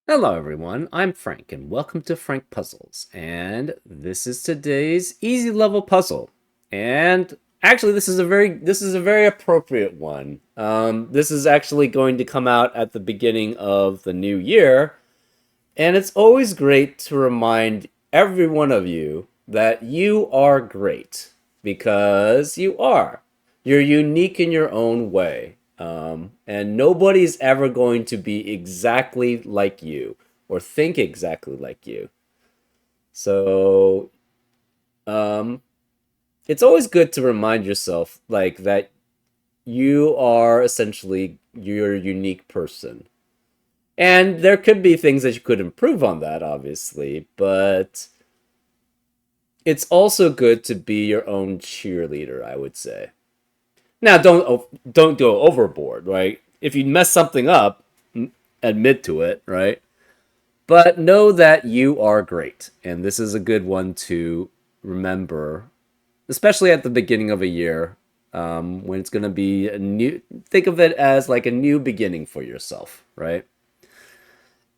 Hello everyone, I'm Frank and welcome to Frank Puzzles. And this is today's easy level puzzle. And actually this is a very appropriate one. This is actually going to come out at the beginning of the new year, and it's always great to remind every one of you that you are great because you are. You're unique in your own way. And nobody's ever going to be exactly like you or think exactly like you. So, um, it's always good to remind yourself like that you are essentially your unique person. And there could be things that you could improve on that, obviously, but it's also good to be your own cheerleader, I would say. Now, don't go overboard, right? If you mess something up, admit to it, right? But know that you are great, and this is a good one to remember, especially at the beginning of a year, when it's going to be a new. Think of it as like a new beginning for yourself, right?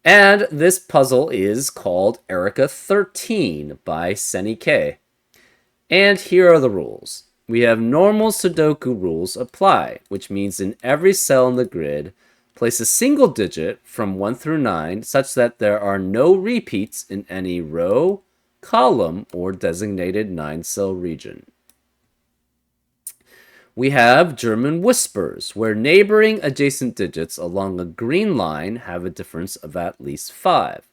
And this puzzle is called Erica 13 by Senny K. And here are the rules. We have normal Sudoku rules apply, which means in every cell in the grid, place a single digit from 1 through 9 such that there are no repeats in any row, column, or designated 9-cell region. We have German whispers, where neighboring adjacent digits along a green line have a difference of at least 5.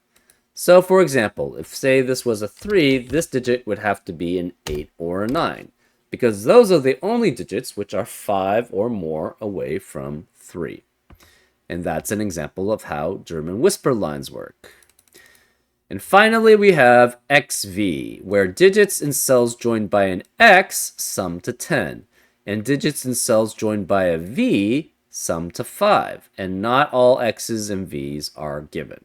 So, for example, if say this was a 3, this digit would have to be an 8 or a 9, because those are the only digits which are 5 or more away from 3. And that's an example of how German whisper lines work. And finally, we have XV, where digits in cells joined by an X sum to 10, and digits in cells joined by a V sum to 5, and not all X's and V's are given.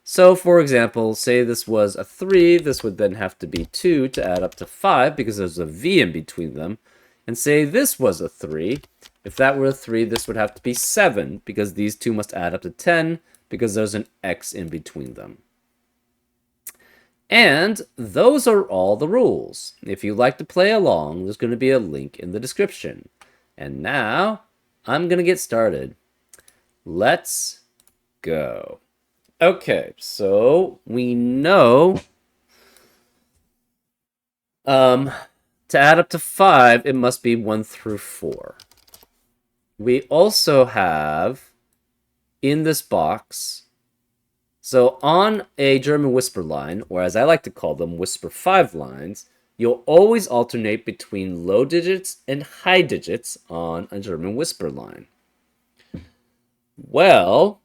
So, for example, say this was a 3, this would then have to be 2 to add up to 5 because there's a V in between them. And say this was a 3, if that were a 3, this would have to be 7 because these two must add up to 10 because there's an X in between them. And those are all the rules. If you'd like to play along, there's going to be a link in the description. And now, I'm going to get started. Let's go. Okay, so we know to add up to 5, it must be 1 through 4. We also have in this box, so on a German whisper line, or as I like to call them, whisper 5 lines, you'll always alternate between low digits and high digits on a German whisper line. Well,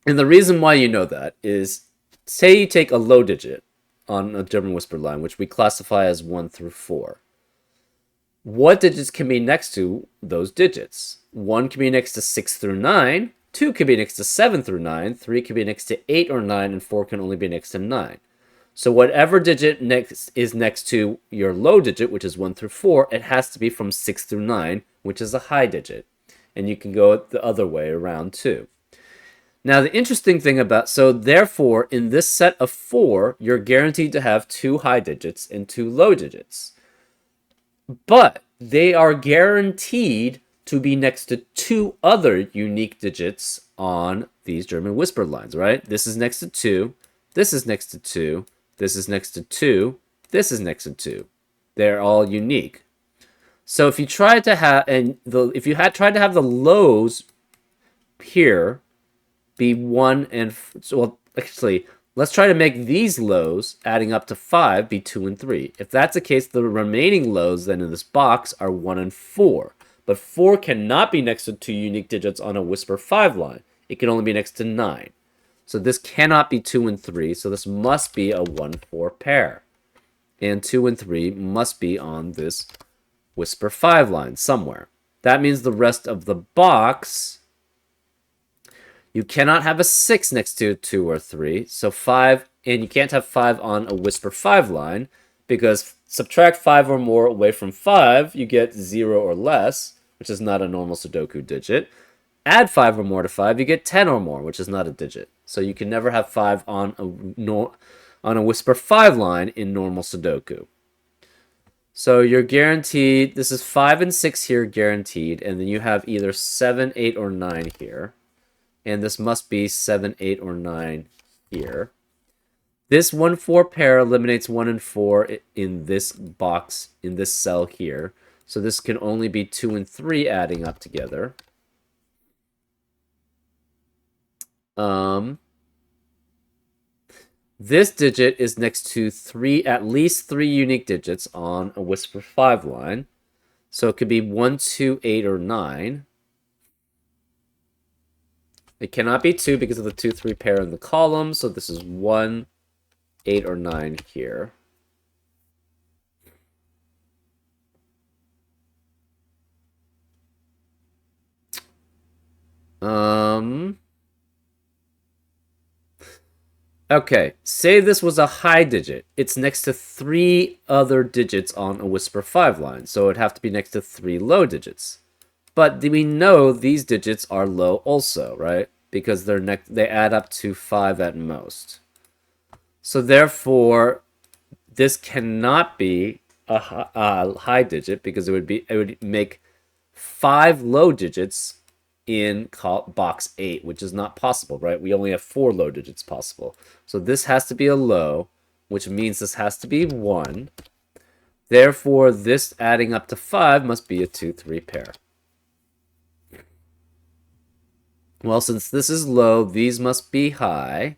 and the reason why you know that is, say you take a low digit on a German whisper line, which we classify as 1 through 4. What digits can be next to those digits? 1 can be next to 6 through 9, 2 can be next to 7 through 9, 3 can be next to 8 or 9, and 4 can only be next to 9. So whatever digit is next to your low digit, which is 1 through 4, it has to be from 6 through 9, which is a high digit. And you can go the other way around too. Now, the interesting thing about, so therefore, in this set of 4, you're guaranteed to have 2 high digits and 2 low digits. But they are guaranteed to be next to 2 other unique digits on these German whisper lines, right? This is next to 2, this is next to 2, this is next to 2, this is next to 2. They're all unique. So if you try to have, if you had tried to have the lows here be 1 and, well, actually, let's try to make these lows adding up to 5 be 2 and 3. If that's the case, the remaining lows then in this box are 1 and 4. But 4 cannot be next to 2 unique digits on a whisper 5 line. It can only be next to 9. So this cannot be 2 and 3, so this must be a 1-4 pair. And 2 and 3 must be on this whisper 5 line somewhere. That means the rest of the box, you cannot have a 6 next to 2 or 3. So 5, and you can't have 5 on a whisper 5 line, because subtract 5 or more away from 5, you get 0 or less, which is not a normal Sudoku digit. Add 5 or more to 5, you get 10 or more, which is not a digit. So you can never have 5 on a Whisper 5 line in normal Sudoku. So you're guaranteed, this is 5 and 6 here guaranteed, and then you have either 7, 8, or 9 here. And this must be 7, 8, or 9 here. This 1, 4 pair eliminates 1 and 4 in this box, in this cell here. So this can only be 2 and 3 adding up together. This digit is next to at least 3 unique digits on a Whisper 5 line. So it could be 1, 2, 8, or 9. It cannot be 2 because of the 2, 3 pair in the column. So this is 1, 8, or 9 here. Okay, say this was a high digit. It's next to 3 other digits on a Whisper 5 line, so it'd have to be next to 3 low digits. But we know these digits are low also, right? Because they add up to 5 at most. So therefore, this cannot be a high digit because it would make 5 low digits in box 8, which is not possible, right? We only have 4 low digits possible. So this has to be a low, which means this has to be 1. Therefore, this adding up to 5 must be a 2, 3 pair. Well, since this is low, these must be high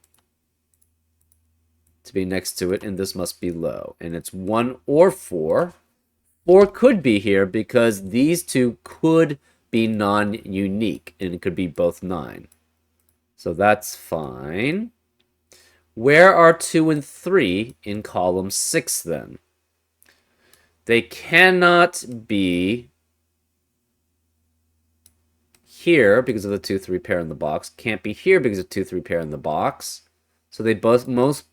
to be next to it, and this must be low. And it's 1 or 4. 4 could be here because these two could be non-unique, and it could be both 9. So that's fine. Where are 2 and 3 in column 6 then? They cannot be here because of the 2, 3 pair in the box. Can't be here because of 2, 3 pair in the box. So they both must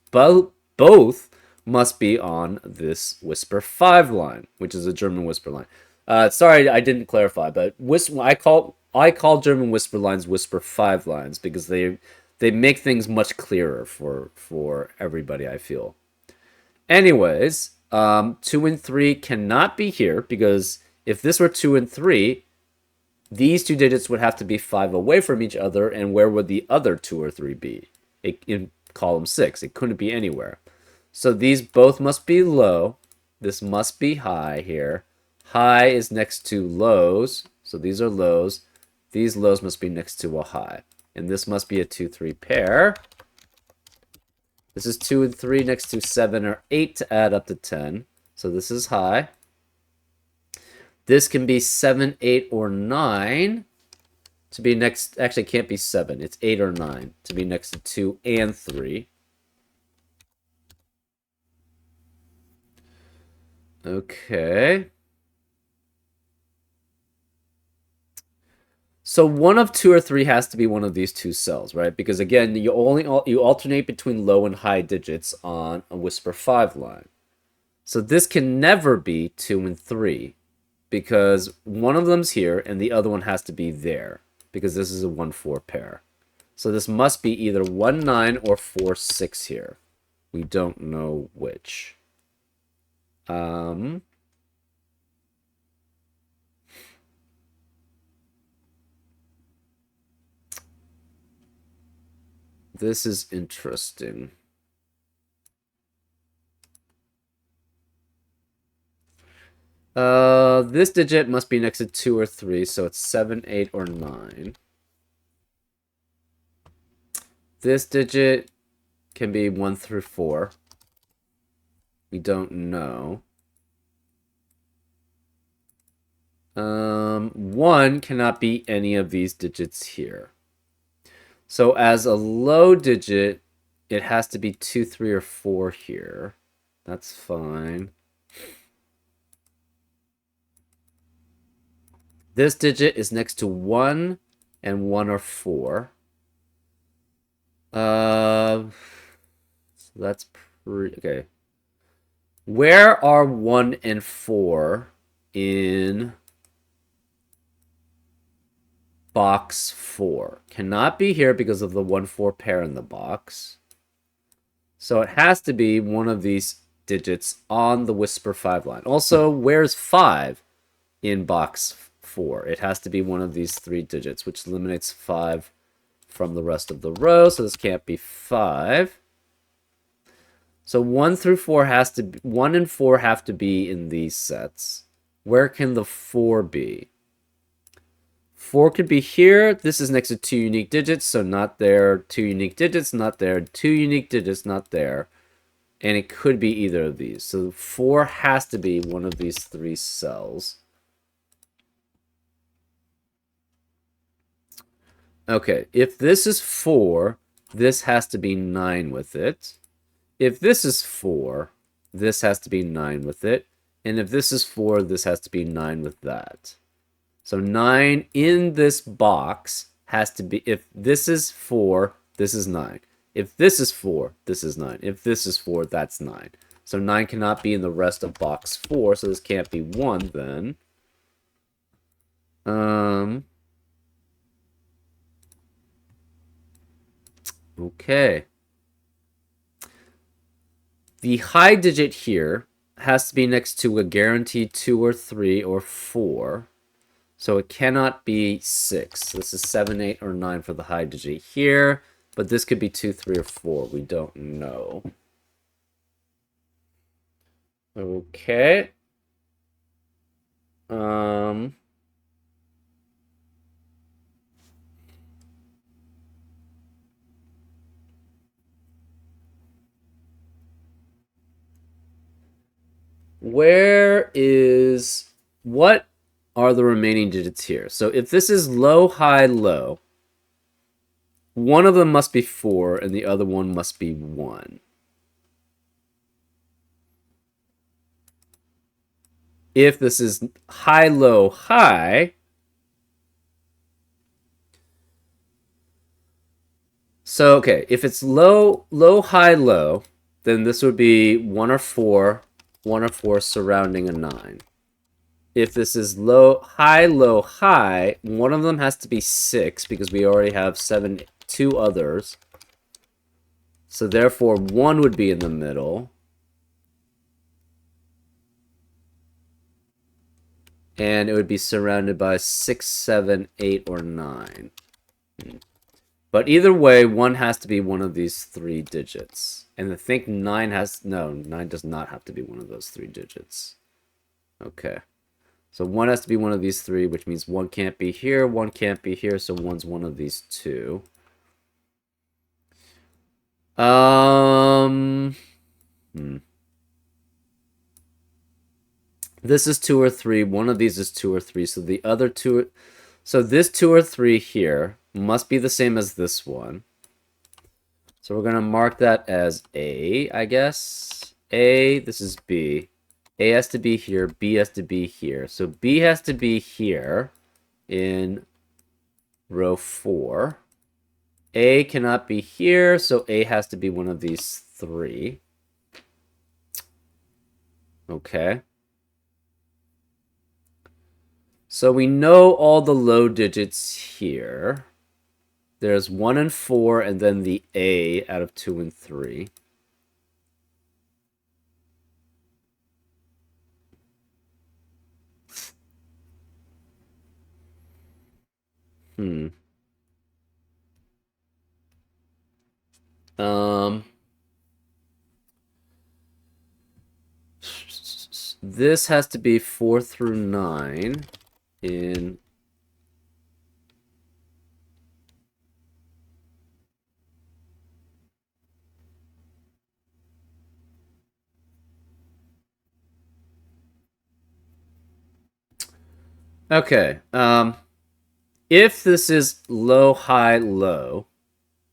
be on this Whisper 5 line, which is a German Whisper line. Sorry, I didn't clarify, but I call German Whisper lines Whisper 5 lines because they make things much clearer for everybody, I feel. Anyways, 2 and 3 cannot be here because if this were 2 and 3, these two digits would have to be 5 away from each other, and where would the other 2 or 3 be? In column 6. It couldn't be anywhere. So these both must be low. This must be high here. High is next to lows, so these are lows. These lows must be next to a high. And this must be a 2, 3 pair. This is 2 and 3 next to 7 or 8 to add up to 10. So this is high. This can be 7, 8, or 9 to be next. Actually, it can't be 7. It's 8 or 9 to be next to 2 and 3. Okay. So one of 2 or 3 has to be one of these two cells, right? Because again, you alternate between low and high digits on a Whisper 5 line. So this can never be 2 and 3 because one of them's here and the other one has to be there because this is a 1-4 pair. So this must be either 1-9 or 4-6 here. We don't know which. This is interesting. This digit must be next to 2 or 3, so it's 7, 8, or 9. This digit can be 1 through 4. We don't know. 1 cannot be any of these digits here. So as a low digit, it has to be 2, 3, or 4 here. That's fine. This digit is next to 1 and 1 or 4. So that's okay. Where are 1 and 4 in box 4. Cannot be here because of the 1-4 pair in the box. So it has to be one of these digits on the Whisper 5 line. Also, where's 5 in box 4? It has to be one of these 3 digits, which eliminates 5 from the rest of the row. So this can't be 5. So 1 through 4 has to be, 1 and 4 have to be in these sets. Where can the 4 be? 4 could be here. This is next to 2 unique digits, so not there. 2 unique digits, not there. 2 unique digits, not there. And it could be either of these. So 4 has to be one of these 3 cells. Okay, if this is 4, this has to be 9 with it. If this is 4, this has to be 9 with it. And if this is 4, this has to be 9 with that. So 9 in this box has to be, if this is 4, this is 9. If this is 4, this is 9. If this is 4, that's 9. So 9 cannot be in the rest of box 4, so this can't be 1 then. Okay. The high digit here has to be next to a guaranteed 2 or 3 or 4. So it cannot be 6. This is 7, 8, or 9 for the high digit here. But this could be 2, 3, or 4. We don't know. Okay. What are the remaining digits here? So if this is low, high, low, one of them must be 4 and the other one must be 1. If this is high, low, high, so okay, if it's low, low, high, low, then this would be 1 or 4 surrounding a 9. If this is low, high, one of them has to be 6 because we already have 2 others. So therefore, 1 would be in the middle. And it would be surrounded by 6, 7, 8, or 9. But either way, 1 has to be one of these 3 digits. And I think 9 does not have to be one of those 3 digits. Okay. So 1 has to be one of these 3, which means 1 can't be here, 1 can't be here, so 1's one of these 2. This is 2 or 3. One of these is 2 or 3. So the other 2... So this 2 or 3 here must be the same as this one. So we're going to mark that as A, I guess. A, this is B. A has to be here, B has to be here. So B has to be here in row 4. A cannot be here, so A has to be one of these 3. Okay. So we know all the low digits here. There's 1 and 4, and then the A out of 2 and 3. This has to be 4 through 9 in... Okay, if this is low, high, low,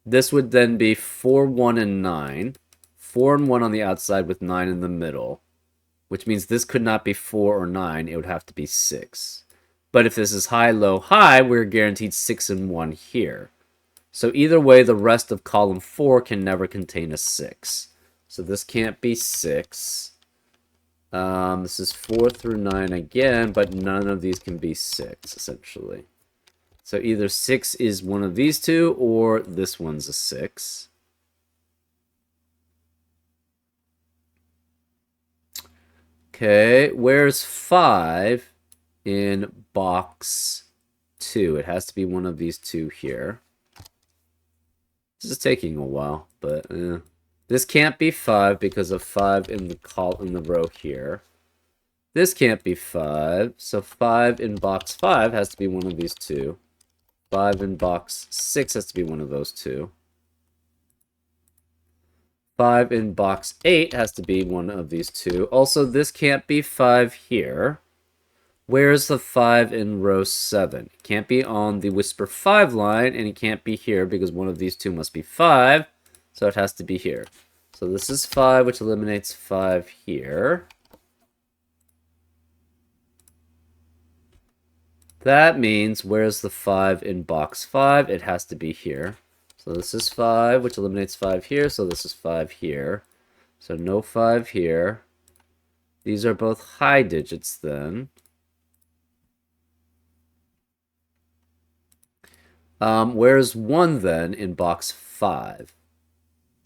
this would then be 4, 1, and 9. 4 and 1 on the outside with 9 in the middle, which means this could not be 4 or 9. It would have to be 6. But if this is high, low, high, we're guaranteed 6 and 1 here. So either way, the rest of column 4 can never contain a 6. So this can't be 6. This is 4 through 9 again, but none of these can be 6, essentially. So either 6 is one of these two, or this one's a 6. Okay, where's 5 in box 2? It has to be one of these two here. This is taking a while, but this can't be 5 because of 5 in the row here. This can't be 5, so 5 in box 5 has to be one of these two. 5 in box 6 has to be one of those two. 5 in box 8 has to be one of these two. Also, this can't be 5 here. Where's the 5 in row 7? It can't be on the Whisper 5 line, and it can't be here because one of these two must be 5, so it has to be here. So this is 5, which eliminates 5 here. That means, where's the 5 in box 5? It has to be here. So this is 5, which eliminates 5 here, so this is 5 here. So no 5 here. These are both high digits then. Where's 1 then in box 5?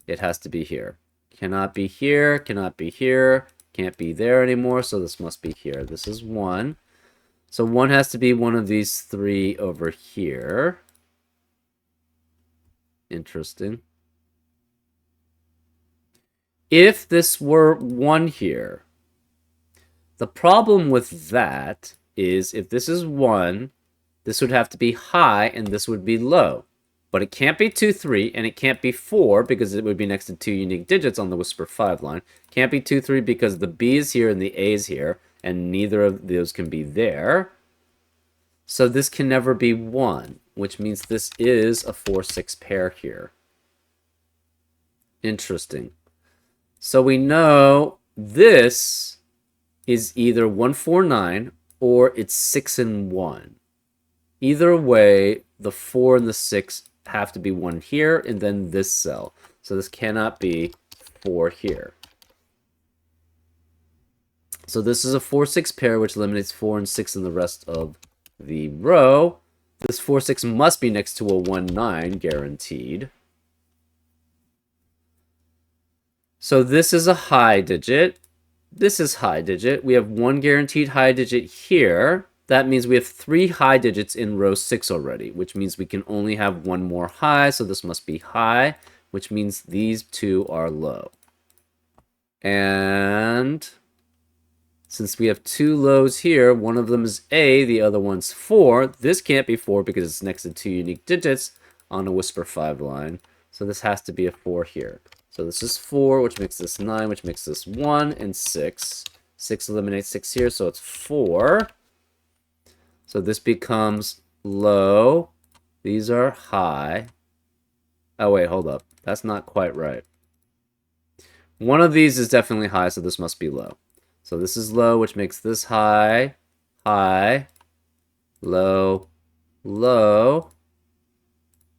It has to be here. Cannot be here, cannot be here, can't be there anymore, so this must be here. This is 1. So 1 has to be one of these 3 over here. Interesting. If this were 1 here, the problem with that is if this is 1, this would have to be high and this would be low. But it can't be 2, 3, and it can't be 4 because it would be next to 2 unique digits on the Whisper 5 line. Can't be 2, 3 because the B is here and the A is here, and neither of those can be there. So this can never be 1, which means this is a 4-6 pair here. Interesting. So we know this is either 149 or it's 6 and 1. Either way, the 4 and the 6 have to be 1 here and then this cell. So this cannot be 4 here. So this is a 4-6 pair, which eliminates 4 and 6 in the rest of the row. This 4-6 must be next to a 1-9, guaranteed. So this is a high digit. This is high digit. We have 1 guaranteed high digit here. That means we have 3 high digits in row 6 already, which means we can only have 1 more high, so this must be high, which means these two are low. And since we have 2 lows here, one of them is A, the other one's 4. This can't be 4 because it's next to 2 unique digits on a Whisper 5 line. So this has to be a 4 here. So this is 4, which makes this 9, which makes this 1, and 6. 6 eliminates 6 here, so it's 4. So this becomes low. These are high. Oh, wait, hold up. That's not quite right. One of these is definitely high, so this must be low. So this is low, which makes this high, high, low, low,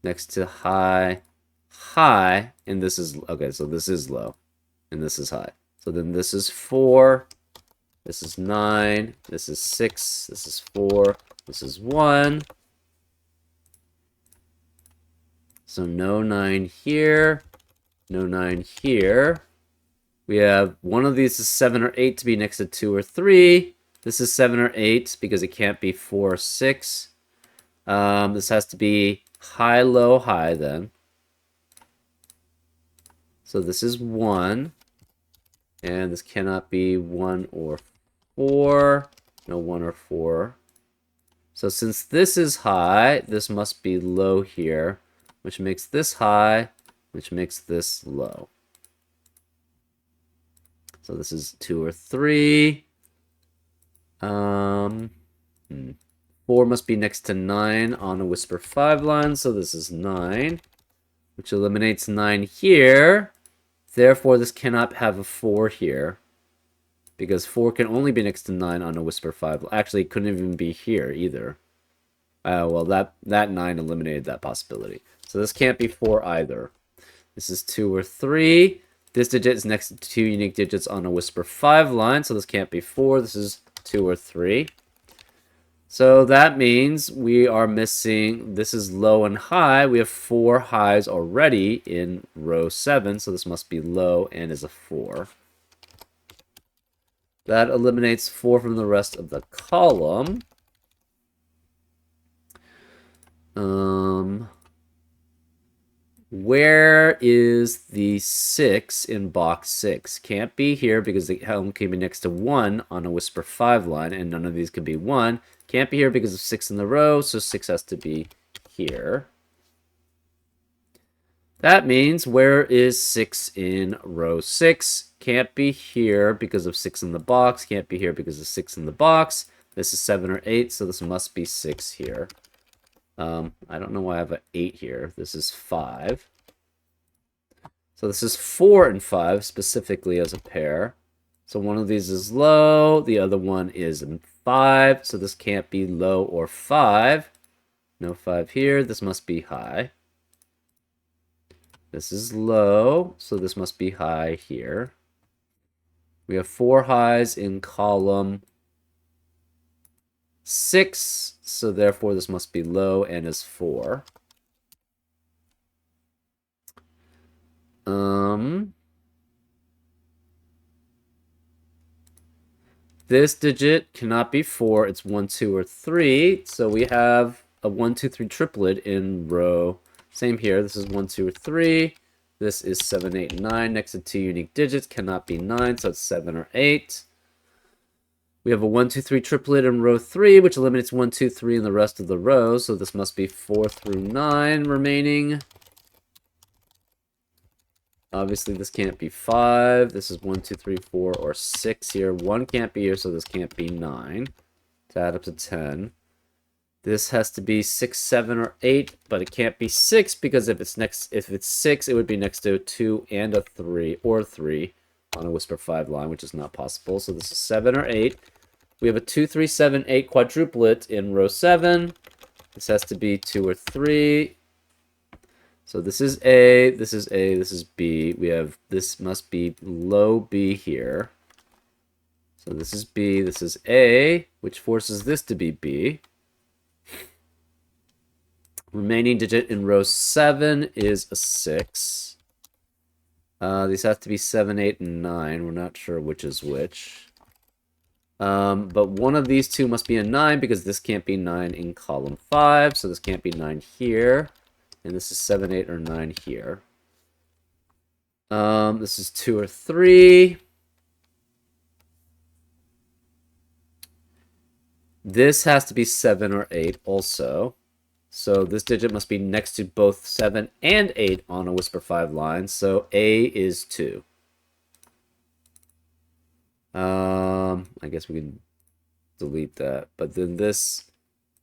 next to high, high, and this is, okay, so this is low, and this is high. So then this is 4, this is 9, this is 6, this is 4, this is 1. So no 9 here, no 9 here. We have one of these is 7 or 8 to be next to 2 or 3. This is 7 or 8 because it can't be 4 or 6. This has to be high, low, high then. So this is 1. And this cannot be 1 or 4. No 1 or 4. So since this is high, this must be low here, which makes this high, which makes this low. So this is 2 or 3. 4 must be next to 9 on a Whisper 5 line, so this is 9, which eliminates 9 here. Therefore, this cannot have a 4 here, because 4 can only be next to 9 on a Whisper 5. Actually, it couldn't even be here either. Well, that 9 eliminated that possibility. So this can't be 4 either. This is 2 or 3. This digit is next to 2 unique digits on a Whisper 5 line, so this can't be 4. This is 2 or 3. So that means we are missing, this is low and high. We have 4 highs already in row 7, so this must be low and is a 4. That eliminates 4 from the rest of the column. Where is the 6 in box 6? Can't be here because the helm can be next to 1 on a Whisper 5 line, and none of these can be 1. Can't be here because of 6 in the row, so 6 has to be here. That means where is 6 in row 6? Can't be here because of 6 in the box. Can't be here because of 6 in the box. This is 7 or 8, so this must be 6 here. I don't know why I have an 8 here. This is 5. So this is 4 and 5 specifically as a pair. So one of these is low, the other one is in 5, so this can't be low or 5. No 5 here, this must be high. This is low, so this must be high here. We have 4 highs in column 6, so therefore this must be low and is 4. This digit cannot be 4, it's 1, 2, or 3, so we have a 1, 2, 3 triplet in row. Same here, this is 1, 2, or 3. This is 7, 8, 9. Next to 2 unique digits cannot be 9, so it's 7 or 8. We have a 1, 2, 3 triplet in row 3, which eliminates 1, 2, 3 in the rest of the rows, so this must be 4 through 9 remaining. Obviously, this can't be 5. This is 1, 2, 3, 4, or 6 here. 1 can't be here, so this can't be 9. To add up to 10. This has to be 6, 7, or 8, but it can't be 6 because if it's 6, it would be next to a 2 and a 3, or 3 on a Whisper 5 line, which is not possible. So this is 7 or 8. We have a 2, 3, 7, 8 quadruplet in row 7. This has to be 2 or 3. So this is A, this is A, this is B. We have, this must be low B here. So this is B, this is A, which forces this to be B. Remaining digit in row 7 is a 6. These have to be 7, 8, and 9. We're not sure which is which. But one of these two must be a 9 because this can't be 9 in column 5. So this can't be 9 here. And this is 7, 8, or 9 here. This is 2 or 3. This has to be 7 or 8 also. So this digit must be next to both 7 and 8 on a Whisper 5 line. So A is 2. I guess we can delete that. But then this...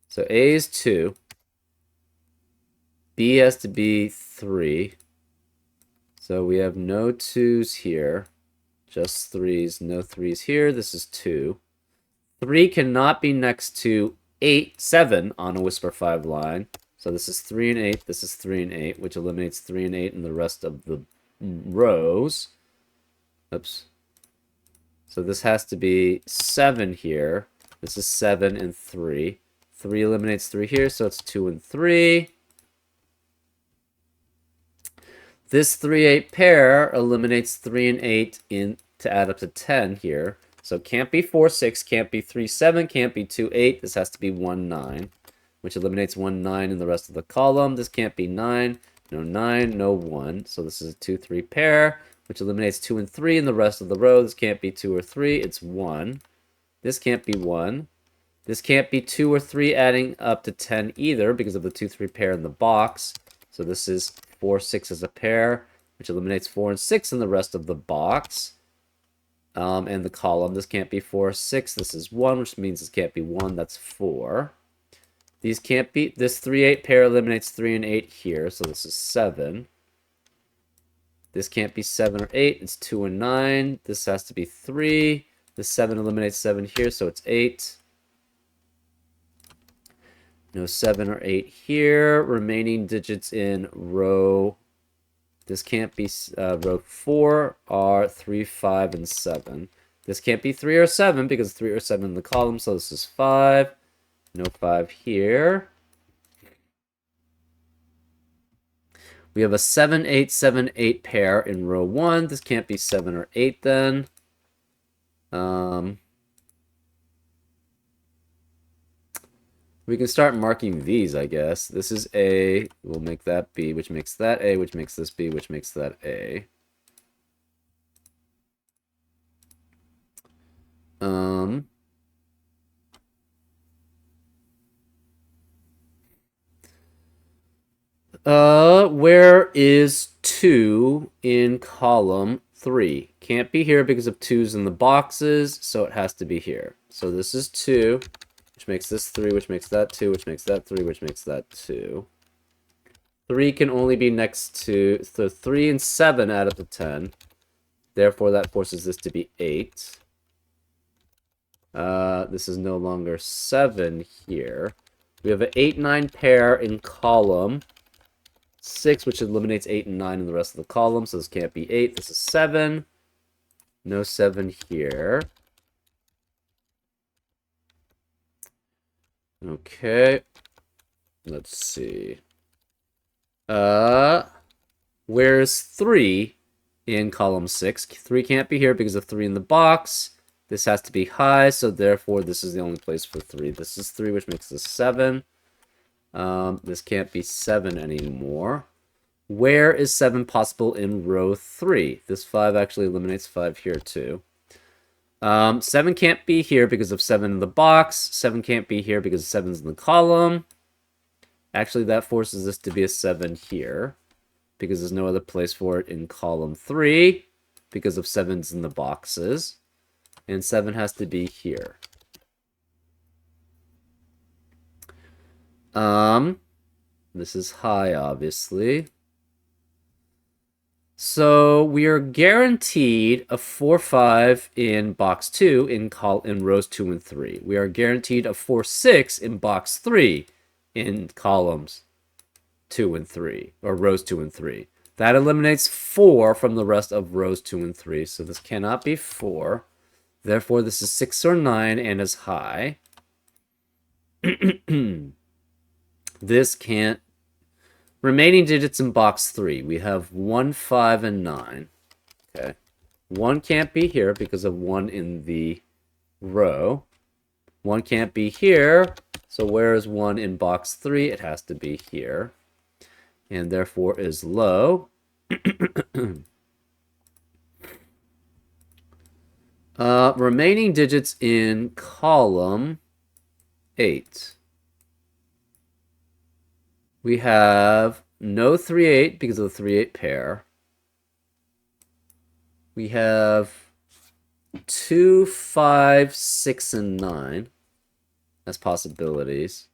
So A is 2. B has to be 3. So we have no 2s here. Just 3s. No 3s here. This is 2. 3 cannot be next to 8, 7 on a Whisper 5 line. So this is 3 and 8. This is 3 and 8, which eliminates 3 and 8 in the rest of the rows. Oops. So this has to be 7 here. This is 7 and 3. 3 eliminates 3 here, so it's 2 and 3. This 3-8 pair eliminates 3 and 8 to add up to 10 here. So can't be 4, 6, can't be 3, 7, can't be 2, 8. This has to be 1, 9, which eliminates 1, 9 in the rest of the column. This can't be 9, no 9, no 1. So this is a 2, 3 pair, which eliminates 2 and 3 in the rest of the row. This can't be 2 or 3. It's 1. This can't be 1. This can't be 2 or 3 adding up to 10 either because of the 2, 3 pair in the box. So this is 4, 6 as a pair, which eliminates 4 and 6 in the rest of the box. And the column, this can't be 4 or 6. This is 1, which means this can't be 1. That's 4. These can't be... This 3-8 pair eliminates 3 and 8 here, so this is 7. This can't be 7 or 8. It's 2 and 9. This has to be 3. This 7 eliminates 7 here, so it's 8. No 7 or 8 here. Remaining digits in row... This can't be row 4 are 3, 5, and 7. This can't be 3 or 7 because 3 or 7 in the column, so this is 5. No 5 here. We have a 7, 8, 7, 8 pair in row 1. This can't be 7 or 8 then. We can start marking these, I guess. This is A. We'll make that B, which makes that A, which makes this B, which makes that A. Where is 2 in column 3? Can't be here because of 2's in the boxes, so it has to be here. So this is 2, which makes this 3, which makes that 2, which makes that 3, which makes that 2. 3 can only be next to, so 3 and 7 add up to 10. Therefore, that forces this to be 8. This is no longer 7 here. We have an 8, 9 pair in column 6, which eliminates 8 and 9 in the rest of the column, so this can't be 8. This is 7. No 7 here. Okay. Let's see. Where's 3 in column 6? 3 can't be here because of 3 in the box. This has to be high, so therefore this is the only place for 3. This is 3, which makes this 7. This can't be 7 anymore. Where is 7 possible in row 3? This 5 actually eliminates 5 here too. 7 can't be here because of 7 in the box. 7 can't be here because 7's in the column. Actually, that forces this to be a 7 here because there's no other place for it in column 3 because of 7's in the boxes. And 7 has to be here. This is high, obviously. So we are guaranteed a 4, 5 in box 2 in rows 2 and 3. We are guaranteed a 4, 6 in box 3 in columns 2 and 3, or rows 2 and 3. That eliminates 4 from the rest of rows 2 and 3, so this cannot be 4. Therefore, this is 6 or 9 and is high. This can't. Remaining digits in box 3. We have 1, 5, and 9. Okay. 1 can't be here because of 1 in the row. 1 can't be here. So where is 1 in box 3? It has to be here. And therefore is low. Remaining digits in column 8. We have no 3, 8 because of the 3, 8 pair. We have 2, 5, 6, and 9 as possibilities.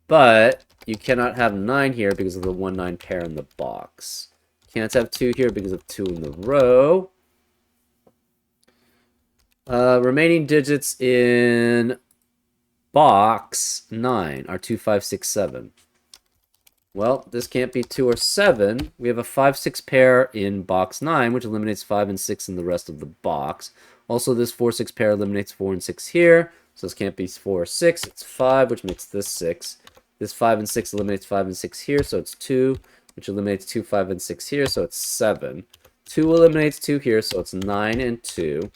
But you cannot have 9 here because of the 1, 9 pair in the box. Can't have 2 here because of 2 in the row. Remaining digits in box 9 are 2, 5, 6, 7. Well, this can't be 2 or 7. We have a 5, 6 pair in box 9, which eliminates 5 and 6 in the rest of the box. Also, this 4, 6 pair eliminates 4 and 6 here. So this can't be 4 or 6. It's 5, which makes this 6. This 5 and 6 eliminates 5 and 6 here, so it's 2, which eliminates 2, 5, and 6 here, so it's 7. 2 eliminates 2 here, so it's 9 and 2.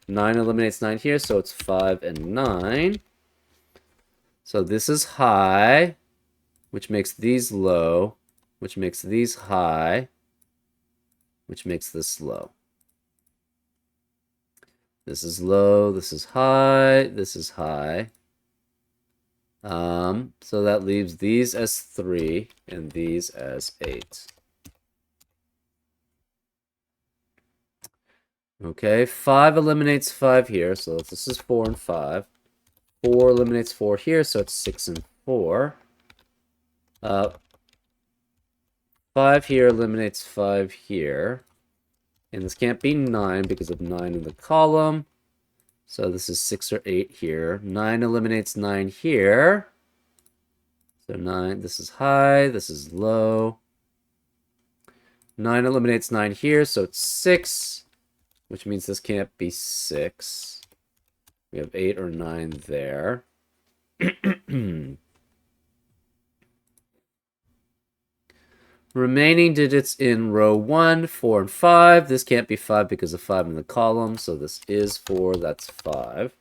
9 eliminates 9 here, so it's 5 and 9. So this is high, which makes these low, which makes these high, which makes this low. This is low, this is high, this is high. So that leaves these as 3 and these as 8. Okay, 5 eliminates 5 here, so this is 4 and 5. 4 eliminates 4 here, so it's 6 and 4. 5 here eliminates 5 here. And this can't be 9 because of 9 in the column. So this is 6 or 8 here. 9 eliminates 9 here. So 9, this is high, this is low. 9 eliminates 9 here, so it's 6, which means this can't be 6. We have 8 or 9 there. Remaining digits in row 1, 4, and 5. This can't be 5 because of 5 in the column, so this is 4, that's 5.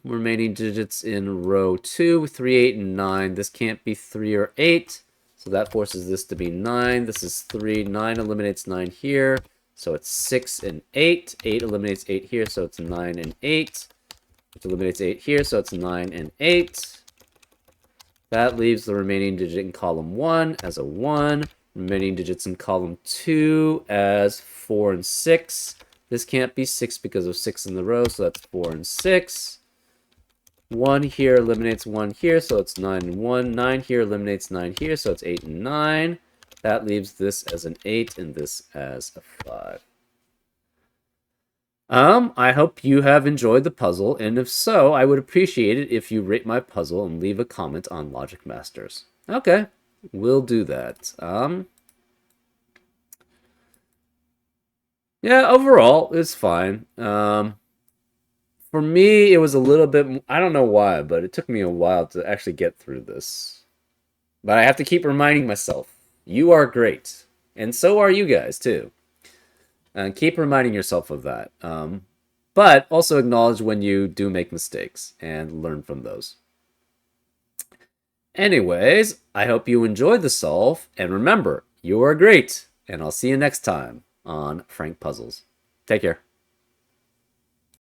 Remaining digits in row 2, 3, 8, and 9. This can't be 3 or 8, so that forces this to be 9. This is 3. 9 eliminates 9 here, so it's 6 and 8. 8 eliminates 8 here, so it's 9 and 8. Which eliminates 8 here, so it's 9 and 8. That leaves the remaining digit in column 1 as a 1. Remaining digits in column 2 as 4 and 6. This can't be 6 because of 6 in the row, so that's 4 and 6. 1 here eliminates 1 here, so it's 9 and 1. 9 here eliminates 9 here, so it's 8 and 9. That leaves this as an 8 and this as a 5. I hope you have enjoyed the puzzle, and if so, I would appreciate it if you rate my puzzle and leave a comment on Logic Masters. Okay, we'll do that. Yeah, overall, it's fine. For me, it was a little bit, I don't know why, but it took me a while to actually get through this. But I have to keep reminding myself, you are great. And so are you guys, too. And keep reminding yourself of that. But also acknowledge when you do make mistakes and learn from those. Anyways, I hope you enjoyed the solve. And remember, you are great. And I'll see you next time on Frank Puzzles. Take care.